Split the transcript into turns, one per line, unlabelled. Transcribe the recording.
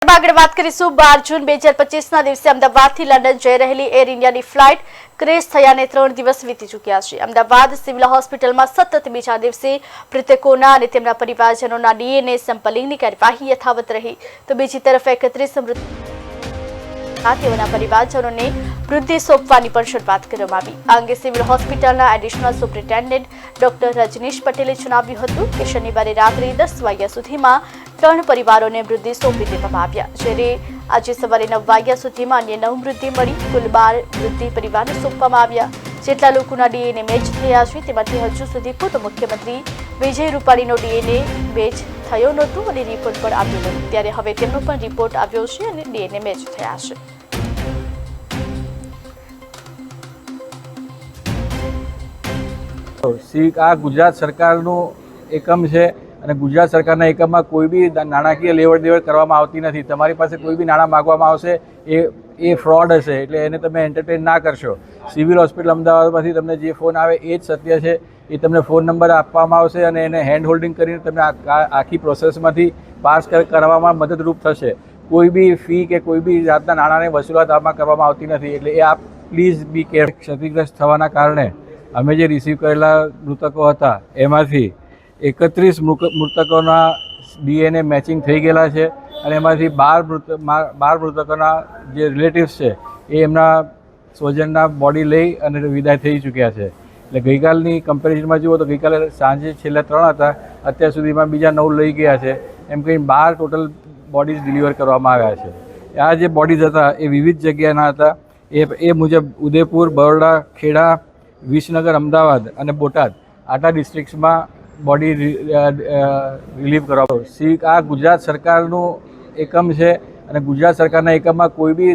આગળ વાત કરીશું 12 જૂન 2025ના દિવસે અમદાવાદથી લંડન જઈ રહેલી એર ઇન્ડિયાની ફ્લાઇટ ક્રેશ થયાને 3 દિવસ વીતી ચૂક્યા છે। અમદાવાદ સિવિલ હોસ્પિટલમાં સતત બીજા દિવસે મૃતકોના અને તેમના પરિવારજનોના ડીએનએ સેમ્પલિંગની કાર્યવાહી યથાવત રહી તો બીજી તરફ 31 તેઓના પરિવારજનોને વૃદ્ધિ સોંપવાની પણ શરૂઆત કરવામાં આવી। આ અંગે સિવિલ હોસ્પિટલના એડિશનલ સુપ્રિન્ટેન્ડન્ટ ડોક્ટર રજનીશ પટેલે જણાવ્યું હતું કે શનિવારે રાત્રે 10 વાગ્યા સુધીમાં 3 પરિવારોને વૃદ્ધિ સોંપી દેવામાં આવ્યા, જ્યારે આજે સવારે 9 વાગ્યા સુધીમાં અન્ય 9 વૃદ્ધિ મળી કુલ 12 વૃદ્ધિ પરિવારને સોંપવામાં આવ્યા। જેટલા લોકોના ડીએનએ મેચ થયા છે તેમાંથી હજુ સુધી પૂર્વ મુખ્યમંત્રી વિજય રૂપાણીનો ડીએનએ મેચ થયો નહોતો અને રિપોર્ટ પણ આવ્યો નથી, ત્યારે હવે તેમનો પણ રિપોર્ટ આવ્યો છે અને ડીએનએ મેચ થયા છે।
આ ગુજરાત સરકારનું એકમ છે અને ગુજરાત સરકારના એકમમાં કોઈ બી નાણાકીય લેવડ દેવડ કરવામાં આવતી નથી। તમારી પાસે કોઈ બી નાણાં માગવામાં આવશે એ ફ્રોડ હશે, એટલે એને તમે એન્ટરટેન ના કરશો। સિવિલ હોસ્પિટલ અમદાવાદમાંથી તમને જે ફોન આવે એ જ સત્ય છે। એ તમને ફોન નંબર આપવામાં આવશે અને એને હેન્ડ હોલ્ડિંગ કરીને તમે આખી પ્રોસેસમાંથી પાસ કરવામાં મદદરૂપ થશે। કોઈ બી ફી કે કોઈ બી જાતના નાણાંની વસૂલાત આમાં કરવામાં આવતી નથી, એટલે એ આપ પ્લીઝ બી કેર। ક્ષતિગ્રસ્ત થવાના કારણે અમે જે રિસીવ કરેલા મૃતકો હતા એમાંથી 31 મૃતકોના ડીએનએ મેચિંગ થઈ ગયેલા છે અને એમાંથી 12 મૃતકોના જે રિલેટિવ્સ છે એ એમના સ્વજનના બોડી લઈ અને વિદાય થઈ ચૂક્યા છે। એટલે ગઈકાલની કમ્પેરિઝનમાં જુઓ તો ગઈકાલે સાંજે છેલ્લા 3 હતા, અત્યાર સુધીમાં બીજા 9 લઈ ગયા છે, એમ કહીને 12 ટોટલ બોડીઝ ડિલિવર કરવામાં આવ્યા છે। આ જે બોડીઝ હતા એ વિવિધ જગ્યાના હતા, એ મુજબ ઉદયપુર, બરોડા, ખેડા, વિસનગર, અમદાવાદ અને બોટાદ આટલા ડિસ્ટ્રિક્ટ્સમાં બોડી રિલીવ કરવા। આ ગુજરાત સરકારનું એકમ છે અને ગુજરાત સરકારના એકમમાં કોઈ બી